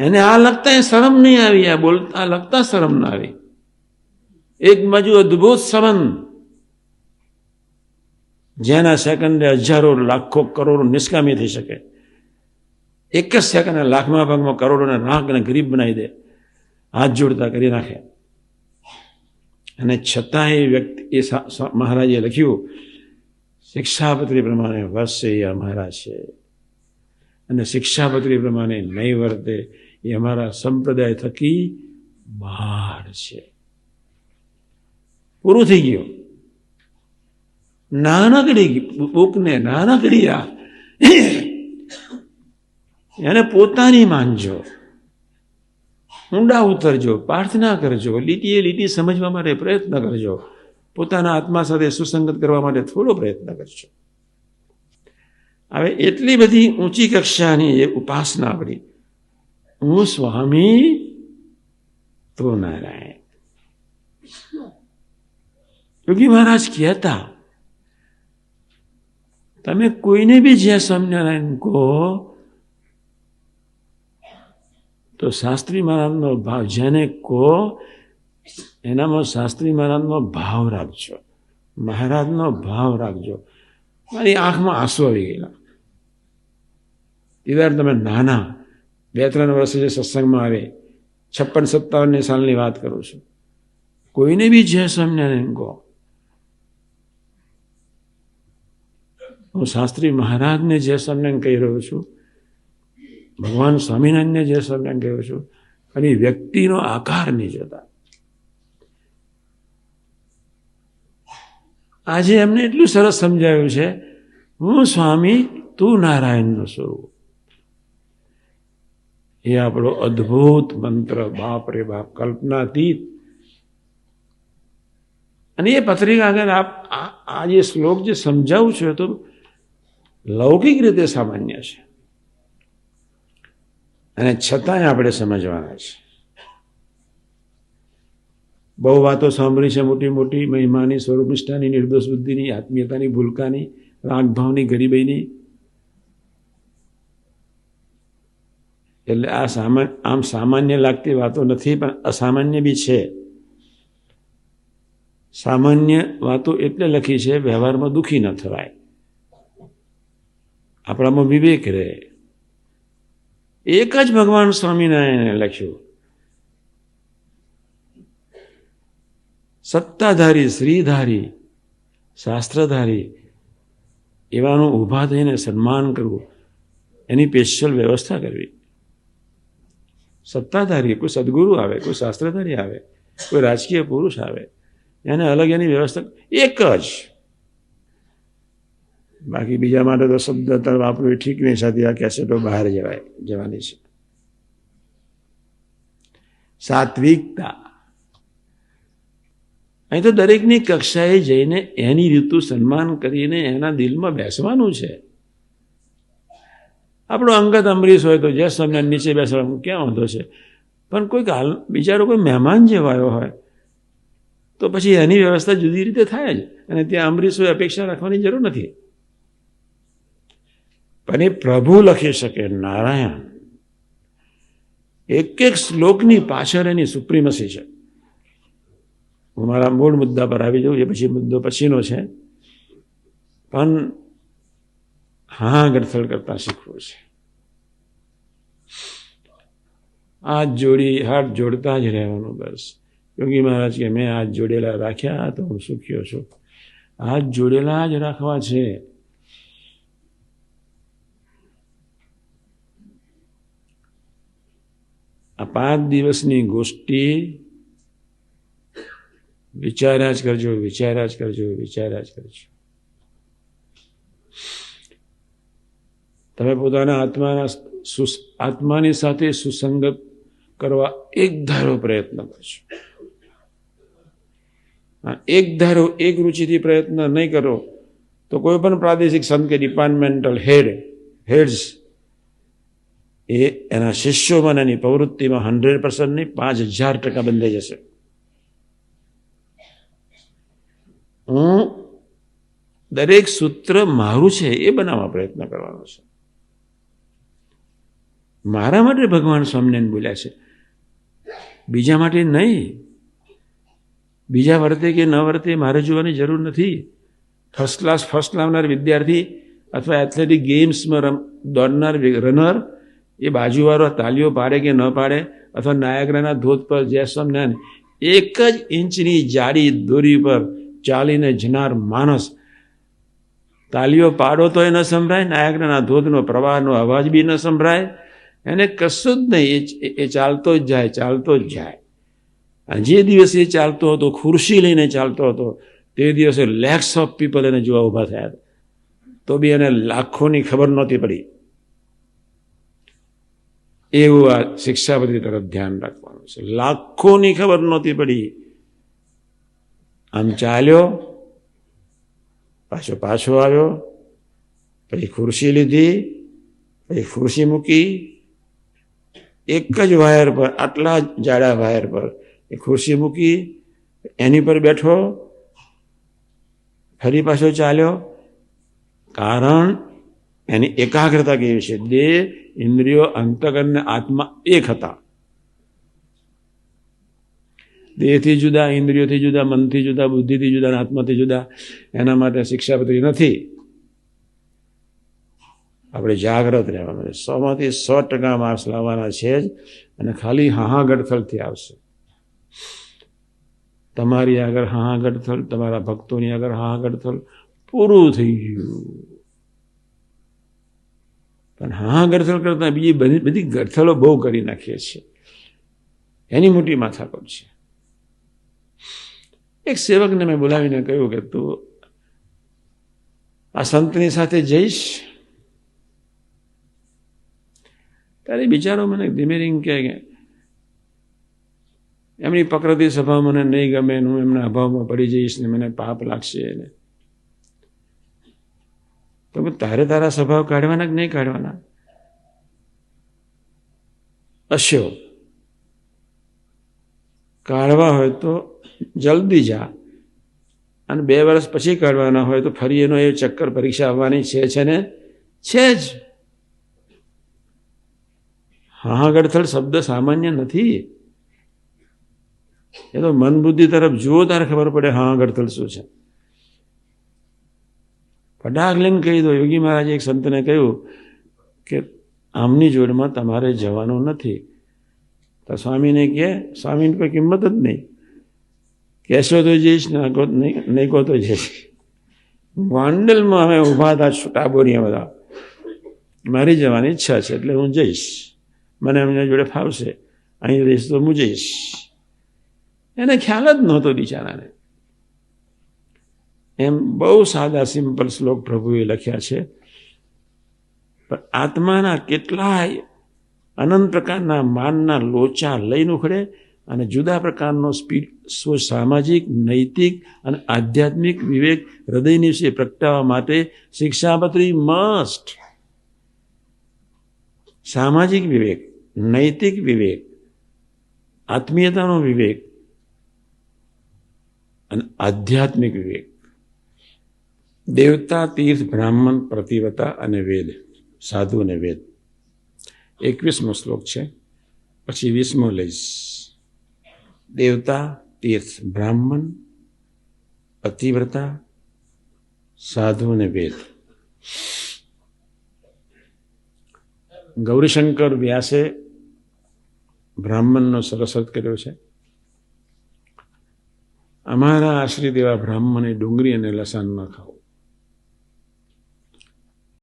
એને આ લખતા શરમ નહીં આવી, આ બોલતા લખતા શરમ ના આવી. એક બાજુ અદ્ભુત સંબંધ, જેના સેકન્ડે હજારો લાખો કરોડો નિષ્કામી થઈ શકે, એક જ સેકન્ડ લાખમાં ભાગમાં કરોડોને નાક અને ગરીબ બનાવી દે, હાથ જોડતા કરી નાખે. અને છતાં એ વ્યક્તિ, એ મહારાજે લખ્યું, શિક્ષાપત્રી પ્રમાણે વર્તે એ અમારા છે, અને શિક્ષાપત્રી પ્રમાણે નહીં વર્તે એ અમારા સંપ્રદાય થકી બહાર છે. પૂરું થઈ ગયું. નાનકડી બુકને નાનકડી એને પોતાની માનજો, ઊંડા ઉતરજો, પ્રાર્થના કરજો, લીટીએ લીટી સમજવા માટે પ્રયત્ન કરજો, પોતાના આત્મા સાથે સુસંગત કરવા માટે થોડો પ્રયત્ન કરજો. હવે એટલી બધી ઊંચી કક્ષાની એ ઉપાસના આપણી, હું સ્વામી તો નારાયણ. યોગી મહારાજ કહેતા, તમે કોઈને બી જે સ્વામિનારાયણ કહો તો શાસ્ત્રી મહારાજનો ભાવ, જેને કહો એનામાં શાસ્ત્રી મહારાજનો ભાવ રાખજો, મહારાજનો ભાવ રાખજો. મારી આંખમાં આંસુ આવી ગયેલા. ત્યારે તમે નાના 2-3 વર્ષે જે સત્સંગમાં આવે, 56-57 સાલની વાત કરું છું, કોઈને બી જે સ્વામિનારાયણ કહો, હું શાસ્ત્રી મહારાજને જે સ્વામિનારાયણ કહી રહ્યો છું, ભગવાન સ્વામિનારાયણને જે સ્વામિનારાયણ કહ્યું છું, અને વ્યક્તિનો આકાર નહીં જોતા. આજે એમને એટલું સરસ સમજાવ્યું છે, હું સ્વામી તું નારાયણનું સ્વરૂપ. એ આપણો અદ્ભુત મંત્ર, બાપ રે બાપ, કલ્પનાતીત. અને એ પત્રિકા આગળ આ જે શ્લોક જે સમજાવું છું તો લૌકિક રીતે સામાન્ય છે, અને છતાંય આપણે સમજવાના છે. બહુ વાતો સાંભળી છે, મોટી મોટી મહિમાની, સ્વરૂપ નિષ્ઠાની, નિર્દોષ બુદ્ધિની, આત્મીયતાની, ભૂલકાની, રાગભાવની, ગરીબાઈની. એટલે આ આમ સામાન્ય લાગતી વાતો નથી, પણ અસામાન્ય બી છે. સામાન્ય વાતો એટલે લખી છે વ્યવહારમાં દુઃખી ન થવાય, આપણામાં વિવેક રહે. એક જ ભગવાન સ્વામિનારાયણે લખ્યું, સત્તાધારી, શ્રીધારી, શાસ્ત્રધારી એવાનું ઊભા થઈને સન્માન કરવું, એની સ્પેશિયલ વ્યવસ્થા કરવી. સત્તાધારી, કોઈ સદગુરુ આવે, કોઈ શાસ્ત્રધારી આવે, કોઈ રાજકીય પુરુષ આવે, એને અલગ એની વ્યવસ્થા એક જ. બાકી બીજા માટે તો શબ્દ વાપરવું ઠીક નહીં, સાથે આ કેસેટો બહાર જવાની છે. સાત્વિકતા, અહીં તો દરેકની કક્ષાએ જઈને એની રીતું સન્માન કરીને એના દિલમાં બેસવાનું છે. આપણો અંગત અમરીશ હોય તો જે સમય નીચે બેસવાનું ક્યાં વાંધો છે, પણ કોઈક બિચારો કોઈ મહેમાન જેવાયો હોય તો પછી એની વ્યવસ્થા જુદી રીતે થાય જ, અને ત્યાં અમરીશોએ અપેક્ષા રાખવાની જરૂર નથી. પણ એ પ્રભુ લખી શકે, નારાયણ. એક એક શ્લોકની પાછળ એની સુપ્રીમસી છે. હું મારા મૂળ મુદ્દા પર આવી જાઉં, એ પછી મુદ્દો પછીનો છે, પણ હા ગડથલ કરતા શીખવું છે. હાથ જોડી, હાથ જોડતા જ રહેવાનું બસ. યોગી મહારાજ કે મેં હાથ જોડેલા રાખ્યા તો હું સુખ્યો છું. હાથ જોડેલા જ રાખવા છે. આ 5 દિવસની ગોષ્ઠી વિચાર્યા જ કરજો, વિચાર્યા જ કરજો, વિચાર્યા જ કરજો. તમે પોતાના આત્માની સાથે સુસંગત કરવા એક ધારો પ્રયત્ન કરશો. એક ધારો, એક રૂચિથી પ્રયત્ન નહીં કરો તો કોઈ પણ પ્રાદેશિક સંત કે ડિપાર્ટમેન્ટલ હેડ્સ એ એના શિષ્યોમાં એની પ્રવૃત્તિમાં 100% નહીં, 5000% બંધાઈ જશે. હું દરેક સૂત્ર મારું છે એ બનાવવા પ્રયત્ન કરવાનો છે. મારા માટે ભગવાન સ્વામિનારાયણ બોલ્યા છે, બીજા માટે નહીં. બીજા વર્તે કે ન વર્તે મારે જોવાની જરૂર નથી. ફર્સ્ટ ક્લાસ ફર્સ્ટ લાવનાર વિદ્યાર્થી અથવા એથ્લેટિક ગેમ્સમાં દોડનાર રનર, એ બાજુવાળો તાલીઓ પાડે કે ન પાડે, અથવા નાયગ્રાના ધોધ પર જય સ્વામિનારાયણ 1 જ ઇંચની જાડી દોરી પર ચાલીને જનાર માણસ, તાલીઓ પાડો તો એ ન સંભળાય, નાયગ્રાના ધોધનો પ્રવાહનો અવાજ બી ન સંભળાય, એને કશું જ નહીં, એ ચાલતો જ જાય, ચાલતો જ જાય. અને જે દિવસે એ ચાલતો હતો, ખુરશી લઈને ચાલતો હતો, તે દિવસે લેક્સ ઓફ પીપલ એને જોવા ઊભા થયા, તો બી એને લાખોની ખબર નહોતી પડી. એવું આ શિક્ષાપત્રી તરફ ધ્યાન રાખવાનું છે. લાખોની ખબર નહોતી પડી. આમ ચાલ્યો, પાછો આવ્યો, પછી ખુરશી લીધી, પછી ખુરશી મૂકી, એક જ વાયર પર, આટલા જાડા વાયર પર એ ખુરશી મૂકી, એની પર બેઠો, ફરી પાછો ચાલ્યો. કારણ એની એકાગ્રતા કેવી છે. દેહ, ઇન્દ્રિયો, અંતઃકરણ ને આત્મા એક હતા. દેહથી જુદા, ઇન્દ્રિયોથી જુદા, મનથી જુદા, બુદ્ધિથી જુદા, આત્માથી જુદા. એના માટે શિક્ષાપત્રી નથી. આપણે જાગ્રત રહેવાનું છે. 100માંથી 100% માર્ક્સ લાવવાના છે જ, અને ખાલી હા ગડથલથી આવશે. તમારી આગળ હા ગડથલ, તમારા ભક્તોની આગળ હા ગડથલ, પૂરું થઈ ગયું. પણ હા ગડથલ કરતા બીજી બધી ગડથલો બહુ કરી નાખીએ છીએ, એની મોટી માથાકૂટ છે. એક સેવકને મેં બોલાવીને કહ્યું કે તું આ સંતની સાથે જઈશ? ત્યારે બિચારો મને ધીમે રીંગ કે એમની પ્રકૃતિ સ્વભાવ મને નહીં ગમે, હું એમના અભાવમાં પડી જઈશ ને મને પાપ લાગશે ને. તો તારે તારા સ્વભાવ કાઢવાના કે નહીં કાઢવાના? અશ્યો કાઢવા હોય તો જલ્દી જા, અને 2 વર્ષ પછી કાઢવાના હોય તો ફરી એનો એ ચક્કર પરીક્ષા આવવાની છે ને છે જ. હા ગડથલ શબ્દ સામાન્ય નથી. એ તો મન બુદ્ધિ તરફ જુઓ ત્યારે ખબર પડે હા ગડથલ શું છે. ફટાક લઈને કહી દો. યોગી મહારાજે એક સંતને કહ્યું કે આમની જોડમાં તમારે જવાનું નથી. તો સ્વામીને કહે, સ્વામીની કોઈ કિંમત જ નહીં. કહેશો તો જઈશ, નહીં કહો તો જઈશ. ગોંડલમાં અમે ઊભા હતા, ટાબોરિયા બધા. મારી જવાની ઈચ્છા છે એટલે હું જઈશ, મને એમની જોડે ફાવશે, અહીં રહીશ તો હું જઈશ. એને ખ્યાલ જ નહોતો બિચારાને. એમ બહુ સાદા સિમ્પલ શ્લોક પ્રભુએ લખ્યા છે, પણ આત્માના કેટલાય અનંત પ્રકારના માનના લોચા લઈને ઉખડે, અને જુદા પ્રકારનો સામાજિક, નૈતિક અને આધ્યાત્મિક વિવેક હૃદયની વિશે પ્રગટાવવા માટે શિક્ષાપત્રી મસ્ટ. સામાજિક વિવેક, નૈતિક વિવેક, આત્મીયતાનો વિવેક અને આધ્યાત્મિક વિવેક. દેવતા, તીર્થ, બ્રાહ્મણ, પ્રતિવતા અને વેદ, સાધુ અને વેદ. 21મો શ્લોક છે, પછી 20મો લઈશ. દેવતા, તીર્થ, બ્રાહ્મણ, પતિવ્રતા, સાધુ અને વેદ. ગૌરીશંકર વ્યાસે બ્રાહ્મણનો સરસ અર્થ કર્યો છે. અમારા આશ્રિત એવા બ્રાહ્મણે ડુંગળી અને લસણ ન ખાવું.